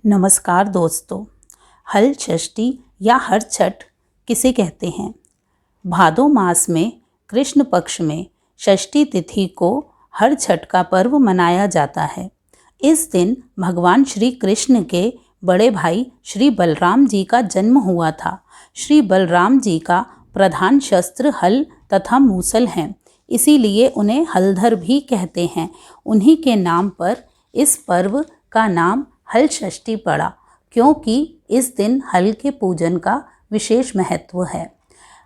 नमस्कार दोस्तों। हल षष्ठी या हर छठ किसे कहते हैं? भादो मास में कृष्ण पक्ष में षष्ठी तिथि को हर छठ का पर्व मनाया जाता है। इस दिन भगवान श्री कृष्ण के बड़े भाई श्री बलराम जी का जन्म हुआ था। श्री बलराम जी का प्रधान शस्त्र हल तथा मूसल हैं, इसीलिए उन्हें हलधर भी कहते हैं। उन्हीं के नाम पर इस पर्व का नाम हल षष्ठी पड़ा, क्योंकि इस दिन हल के पूजन का विशेष महत्व है।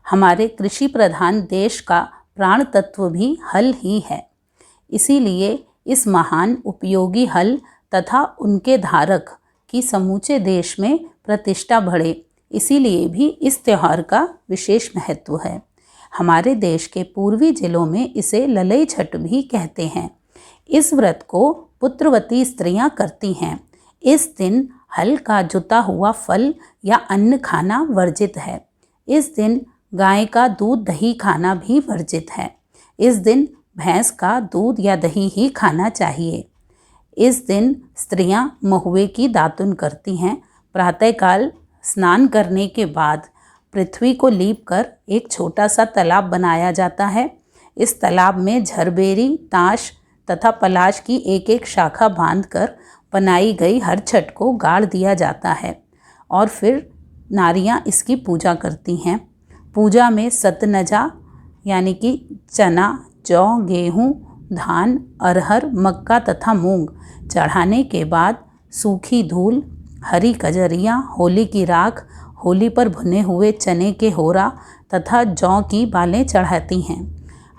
हमारे कृषि प्रधान देश का प्राण तत्व भी हल ही है, इसीलिए इस महान उपयोगी हल तथा उनके धारक की समूचे देश में प्रतिष्ठा बढ़े, इसीलिए भी इस त्यौहार का विशेष महत्व है। हमारे देश के पूर्वी जिलों में इसे ललई छठ भी कहते हैं। इस व्रत को पुत्रवती स्त्रियां करती हैं। इस दिन हल का जुता हुआ फल या अन्न खाना वर्जित है। इस दिन गाय का दूध दही खाना भी वर्जित है। इस दिन भैंस का दूध या दही ही खाना चाहिए। इस दिन स्त्रियां महुए की दातुन करती हैं। प्रातःकाल स्नान करने के बाद पृथ्वी को लीप कर एक छोटा सा तालाब बनाया जाता है। इस तालाब में झरबेरी, ताश तथा पलाश की एक एक शाखा बांधकर बनाई गई हर छठ को गाड़ दिया जाता है और फिर नारियां इसकी पूजा करती हैं। पूजा में सतनजा यानी कि चना, जौ, गेहूँ, धान, अरहर, मक्का तथा मूंग चढ़ाने के बाद सूखी धूल, हरी कजरियाँ, होली की राख, होली पर भुने हुए चने के होरा तथा जौ की बालें चढ़ाती हैं।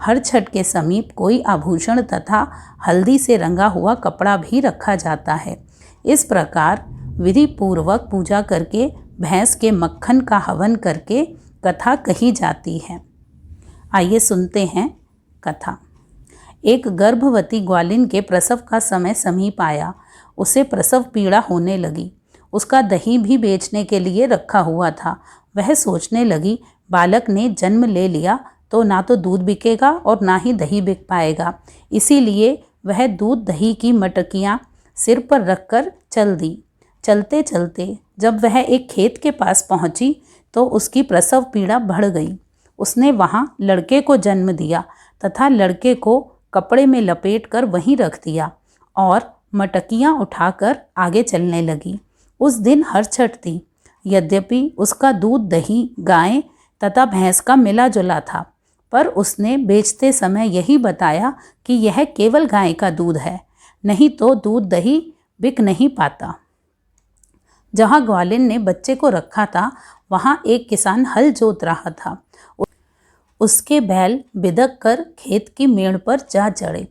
हर छठ के समीप कोई आभूषण तथा हल्दी से रंगा हुआ कपड़ा भी रखा जाता है। इस प्रकार विधि पूर्वक पूजा करके भैंस के मक्खन का हवन करके कथा कही जाती है। आइए सुनते हैं कथा। एक गर्भवती ग्वालिन के प्रसव का समय समीप आया। उसे प्रसव पीड़ा होने लगी। उसका दही भी बेचने के लिए रखा हुआ था। वह सोचने लगी, बालक ने जन्म ले लिया तो ना तो दूध बिकेगा और ना ही दही बिक पाएगा। इसीलिए वह दूध दही की मटकियाँ सिर पर रखकर चल दी। चलते चलते जब वह एक खेत के पास पहुँची तो उसकी प्रसव पीड़ा बढ़ गई। उसने वहाँ लड़के को जन्म दिया तथा लड़के को कपड़े में लपेट कर वहीं रख दिया और मटकियाँ उठाकर आगे चलने लगी। उस दिन हर छठ थी। यद्यपि उसका दूध दही गाय तथा भैंस का मिला जुला था, पर उसने बेचते समय यही बताया कि यह केवल गाय का दूध है, नहीं तो दूध दही बिक नहीं पाता। जहाँ ग्वालिन ने बच्चे को रखा था वहाँ एक किसान हल जोत रहा था। उसके बैल बिदक कर खेत की मेड़ पर जा चढ़े।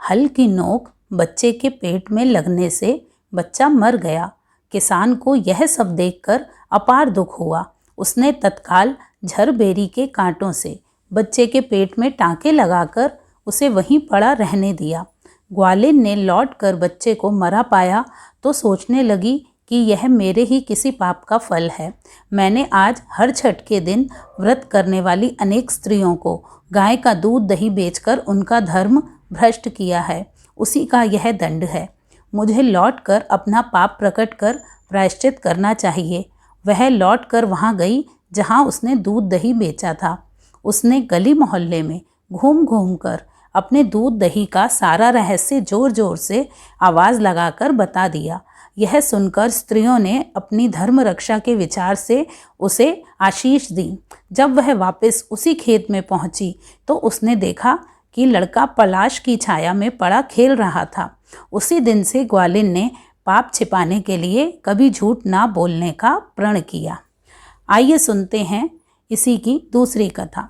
हल की नोक बच्चे के पेट में लगने से बच्चा मर गया। किसान को यह सब देखकर अपार दुख हुआ। उसने तत्काल झरबेरी के कांटों से बच्चे के पेट में टाँके लगाकर उसे वहीं पड़ा रहने दिया। ग्वालिन ने लौटकर बच्चे को मरा पाया तो सोचने लगी कि यह मेरे ही किसी पाप का फल है। मैंने आज हर छठ के दिन व्रत करने वाली अनेक स्त्रियों को गाय का दूध दही बेचकर उनका धर्म भ्रष्ट किया है। उसी का यह दंड है। मुझे लौटकर अपना पाप प्रकट कर प्रायश्चित करना चाहिए। वह लौटकर वहाँ गई जहाँ उसने दूध दही बेचा था। उसने गली मोहल्ले में घूम घूम कर अपने दूध दही का सारा रहस्य जोर जोर से आवाज़ लगाकर बता दिया। यह सुनकर स्त्रियों ने अपनी धर्म रक्षा के विचार से उसे आशीष दी। जब वह वापस उसी खेत में पहुंची तो उसने देखा कि लड़का पलाश की छाया में पड़ा खेल रहा था। उसी दिन से ग्वालिन ने पाप छिपाने के लिए कभी झूठ ना बोलने का प्रण किया। आइए सुनते हैं इसी की दूसरी कथा।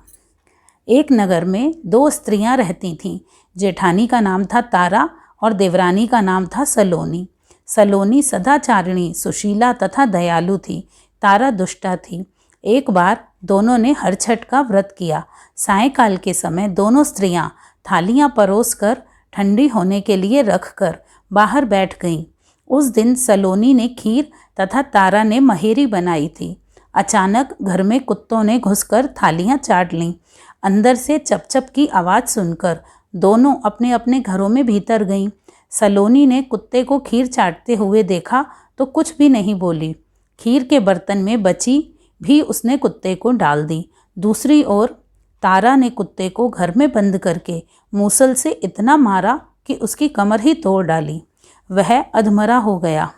एक नगर में दो स्त्रियां रहती थीं। जेठानी का नाम था तारा और देवरानी का नाम था सलोनी। सलोनी सदाचारिणी, सुशीला तथा दयालु थी। तारा दुष्टा थी। एक बार दोनों ने हर छठ का व्रत किया। सायंकाल के समय दोनों स्त्रियां थालियां परोसकर ठंडी होने के लिए रखकर बाहर बैठ गईं। उस दिन सलोनी ने खीर तथा तारा ने महेरी बनाई थी। अचानक घर में कुत्तों ने घुसकर थालियां चाट लीं। अंदर से चप चप की आवाज़ सुनकर दोनों अपने अपने घरों में भीतर गईं। सलोनी ने कुत्ते को खीर चाटते हुए देखा तो कुछ भी नहीं बोली। खीर के बर्तन में बची भी उसने कुत्ते को डाल दी। दूसरी ओर तारा ने कुत्ते को घर में बंद करके मूसल से इतना मारा कि उसकी कमर ही तोड़ डाली। वह अधमरा हो गया।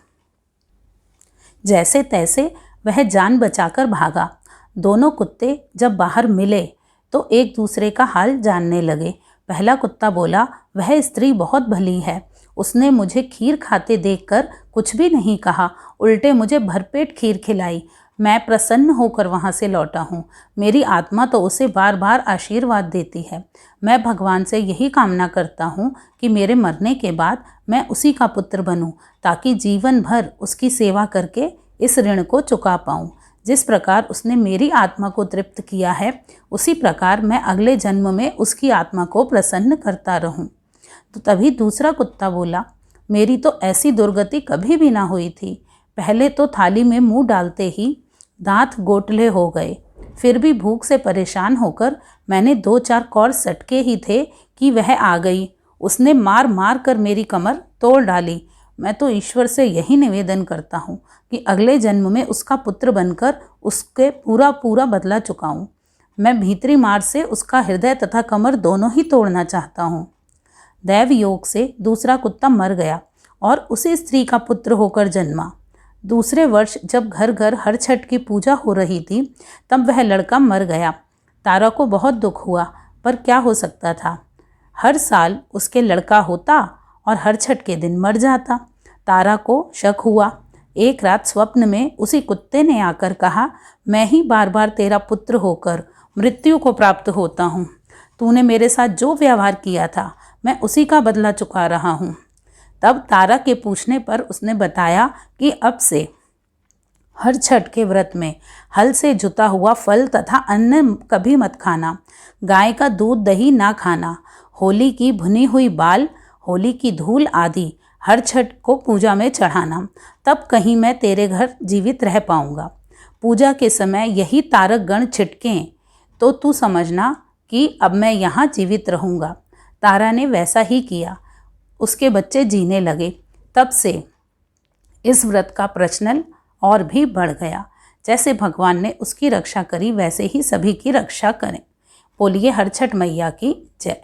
जैसे तैसे वह जान बचाकर भागा। दोनों कुत्ते जब बाहर मिले तो एक दूसरे का हाल जानने लगे। पहला कुत्ता बोला, वह स्त्री बहुत भली है, उसने मुझे खीर खाते देखकर कुछ भी नहीं कहा, उल्टे मुझे भरपेट खीर खिलाई। मैं प्रसन्न होकर वहाँ से लौटा हूँ। मेरी आत्मा तो उसे बार बार आशीर्वाद देती है। मैं भगवान से यही कामना करता हूँ कि मेरे मरने के बाद मैं उसी का पुत्र बनूं, ताकि जीवन भर उसकी सेवा करके इस ऋण को चुका पाऊँ। जिस प्रकार उसने मेरी आत्मा को तृप्त किया है, उसी प्रकार मैं अगले जन्म में उसकी आत्मा को प्रसन्न करता रहूं। तो तभी दूसरा कुत्ता बोला, मेरी तो ऐसी दुर्गति कभी भी ना हुई थी। पहले तो थाली में मुंह डालते ही दांत गोटले हो गए, फिर भी भूख से परेशान होकर मैंने 2-4 कौर सटके ही थे कि वह आ गई। उसने मार मार कर मेरी कमर तोड़ डाली। मैं तो ईश्वर से यही निवेदन करता हूँ कि अगले जन्म में उसका पुत्र बनकर उसके पूरा बदला चुकाऊं। मैं भीतरी मार से उसका हृदय तथा कमर दोनों ही तोड़ना चाहता हूँ। दैव योग से दूसरा कुत्ता मर गया और उसी स्त्री का पुत्र होकर जन्मा। दूसरे वर्ष जब घर घर हर छठ की पूजा हो रही थी, तब वह लड़का मर गया। तारा को बहुत दुख हुआ, पर क्या हो सकता था। हर साल उसके लड़का होता और हर छठ के दिन मर जाता। तारा को शक हुआ। एक रात स्वप्न में उसी कुत्ते ने आकर कहा, मैं ही बार बार तेरा पुत्र होकर मृत्यु को प्राप्त होता हूँ। तूने मेरे साथ जो व्यवहार किया था, मैं उसी का बदला चुका रहा हूँ। तब तारा के पूछने पर उसने बताया कि अब से हर छठ के व्रत में हल से जुता हुआ फल तथा अन्न कभी मत खाना, गाय का दूध दही ना खाना, होली की भुनी हुई बाल, होली की धूल आदि हर छठ को पूजा में चढ़ाना, तब कहीं मैं तेरे घर जीवित रह पाऊंगा। पूजा के समय यही तारक गण छिटकें तो तू समझना कि अब मैं यहाँ जीवित रहूँगा। तारा ने वैसा ही किया। उसके बच्चे जीने लगे। तब से इस व्रत का प्रचलन और भी बढ़ गया। जैसे भगवान ने उसकी रक्षा करी, वैसे ही सभी की रक्षा करें। बोलिए हर छठ मैया की जय।